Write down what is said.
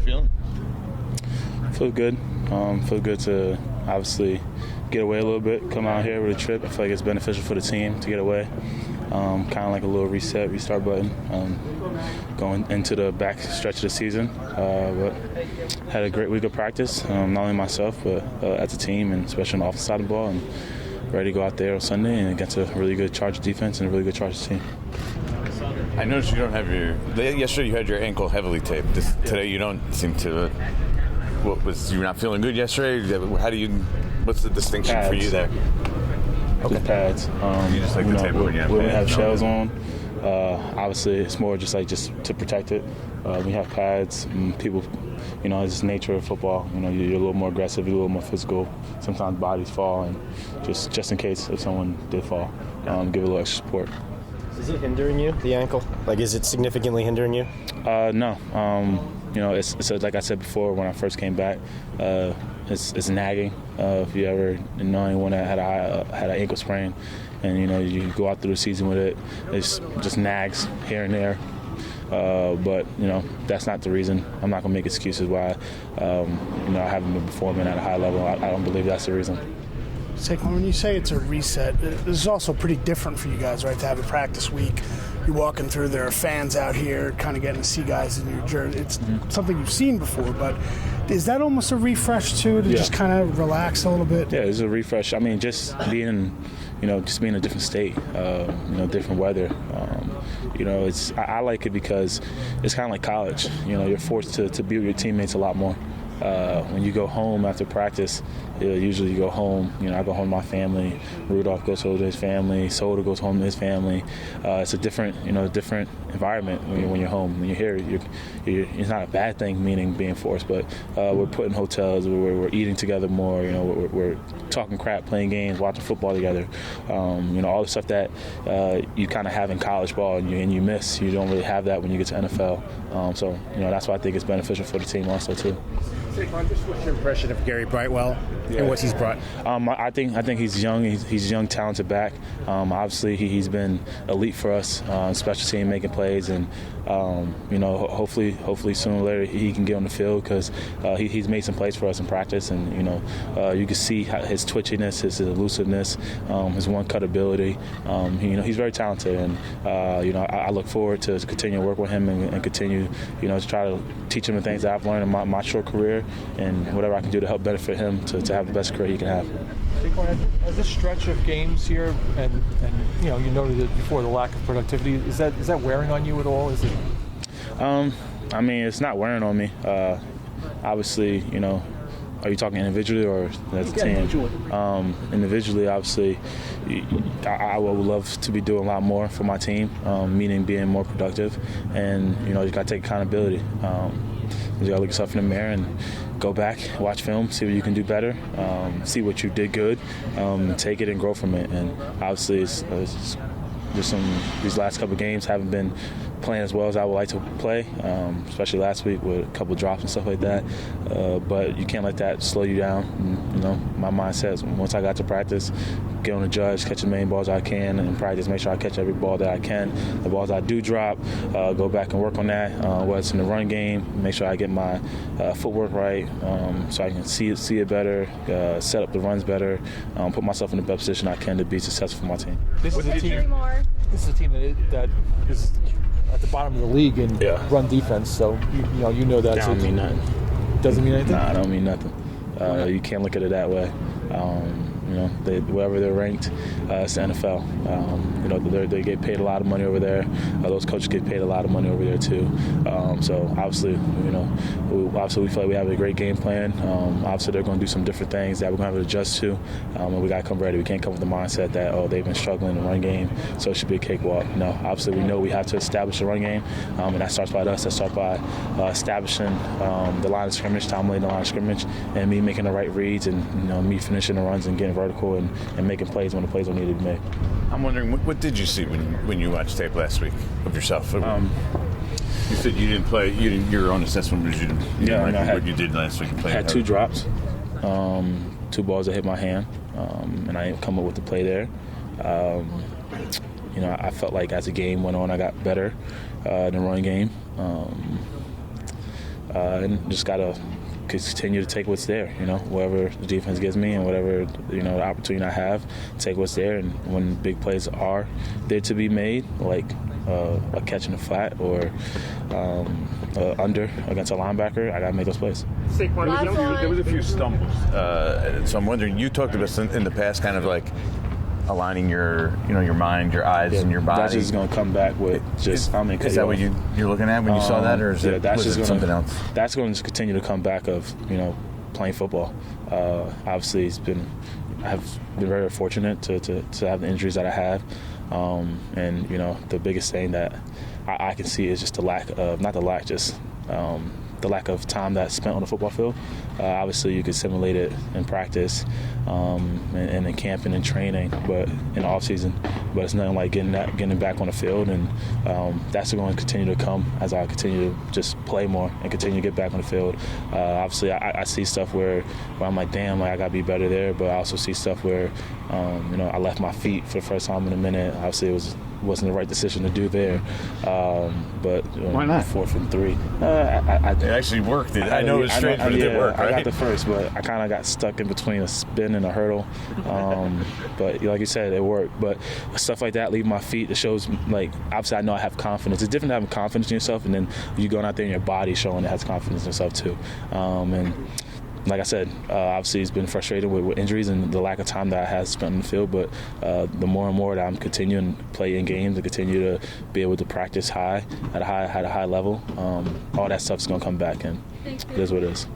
you feeling? Feel good. Feel good to obviously get away a little bit, come out here with a trip. I feel like it's beneficial for the team to get away. Kind of like a little restart button going into the back stretch of the season. But had a great week of practice, not only myself, but as a team, and especially on the offensive side of the ball, and ready to go out there on Sunday and against a really good Chargers defense and a really good Chargers team. I noticed you don't have yesterday you had your ankle heavily taped. Today you don't seem to. You're not feeling good yesterday? What's the distinction pads. For you there? Okay. Just pads. You just like the tape when you have when we pads, have shells on, obviously it's more just to protect it. We have pads. People, it's just nature of football. You're a little more aggressive, you're a little more physical. Sometimes bodies fall, and just in case if someone did fall, give a little extra support. Is it hindering you, the ankle? Is it significantly hindering you? No. It's like I said before when I first came back. It's nagging. If you ever know anyone that had an ankle sprain, and you go out through the season with it, it just nags here and there. But that's not the reason. I'm not gonna make excuses why I haven't been performing at a high level. I don't believe that's the reason. Saquon, when you say it's a reset, this is also pretty different for you guys, right? To have a practice week, you're walking through, there are fans out here, kind of getting to see guys in your jersey. It's something you've seen before, but is that almost a refresh too, to just kind of relax a little bit? Yeah, it's a refresh. I mean, just being in a different state, different weather. I like it because it's kind of like college. You're forced to be with your teammates a lot more. When you go home after practice, usually you go home. I go home to my family. Rudolph goes home to his family. Soda goes home to his family. It's a different environment when you're home. When you're here, it's not a bad thing, meaning being forced, but we're put in hotels. We're eating together more. We're talking crap, playing games, watching football together. All the stuff that you kind of have in college ball and you miss. You don't really have that when you get to NFL. So that's why I think it's beneficial for the team also too. Saquon, just what's your impression of Gary Brightwell and what he's brought? I think he's young. He's a young, talented back. Obviously, he's been elite for us, special team, making plays, and hopefully sooner or later he can get on the field because he's made some plays for us in practice, and you can see his twitchiness, his elusiveness, his one-cut ability. He's very talented, and I look forward to continue to work with him and continue to try to teach him the things that I've learned in my short career, and whatever I can do to help benefit him to have the best career he can have. As this stretch of games here, and you noted it before, the lack of productivity, is that wearing on you at all? Is it? I mean, it's not wearing on me. Obviously, are you talking individually or as a team? Individually, obviously, I would love to be doing a lot more for my team, meaning being more productive, and you got to take accountability. You got to look yourself in the mirror and go back, watch film, see what you can do better, see what you did good, take it and grow from it. And obviously, it's just these last couple of games haven't been playing as well as I would like to play, especially last week with a couple of drops and stuff like that. But you can't let that slow you down. And, my mindset is once I got to practice, get on the judge, catch as many balls as I can, and practice, make sure I catch every ball that I can. The balls I do drop, go back and work on that. Whether it's in the run game, make sure I get my footwork right, so I can see it better, set up the runs better, put myself in the best position I can to be successful for my team. This is a team that is at the bottom of the league in run defense, so you know that. Doesn't mean nothing. Doesn't mean anything? Nah, I don't mean nothing. You can't look at it that way. Wherever they're ranked, it's the NFL. They get paid a lot of money over there. Those coaches get paid a lot of money over there too. So obviously, we feel like we have a great game plan. Obviously, they're going to do some different things that we're going to have to adjust to, and we got to come ready. We can't come with the mindset that they've been struggling in the run game, so it should be a cakewalk. No, obviously we know we have to establish the run game, and that starts by us. That starts by establishing the line of scrimmage, Tom leading the line of scrimmage, and me making the right reads, and me finishing the runs and getting vertical and making plays when the plays are needed to be made. I'm wondering, what did you see when you watched tape last week of yourself? You said you didn't play. Your own assessment was you didn't like what you did last week. I had 2 drops, 2 balls that hit my hand, and I didn't come up with the play there. I felt like as the game went on, I got better in the running game. and just gotta continue to take what's there, whatever the defense gives me and whatever, the opportunity I have, take what's there. And when big plays are there to be made, like a catch in the flat or under against a linebacker, I got to make those plays. There was a few stumbles. So I'm wondering, you talked about in the past kind of like aligning your mind, your eyes, and your body. That's just going to come back with just, is that what you're looking at when you saw that, or is it something else? That's going to continue to come back of, playing football. Obviously, I have been very fortunate to have the injuries that I have. And, the biggest thing that I can see is just the lack of time that's spent on the football field. Obviously, you could simulate it in practice and in camp and in training, but in the off season. But it's nothing like getting back on the field, and that's going to continue to come as I continue to just play more and continue to get back on the field. Obviously, I see stuff where I'm like, damn, I got to be better there. But I also see stuff where, I left my feet for the first time in a minute. Obviously, it wasn't the right decision to do there. But why not? 4th and 3. It actually worked. I know it was strange, but it did work, right? I got the first, but I kind of got stuck in between a spin and a hurdle. But like you said, it worked. But stuff like that, leave my feet, it shows, like, obviously I know I have confidence. It's different to have confidence in yourself, and then you going out there and your body showing it has confidence in yourself too. And like I said, obviously it's been frustrated with injuries and the lack of time that I have spent on the field, but the more and more that I'm continuing to play in games and continue to be able to practice at a high level, all that stuff's going to come back, and it is what it is.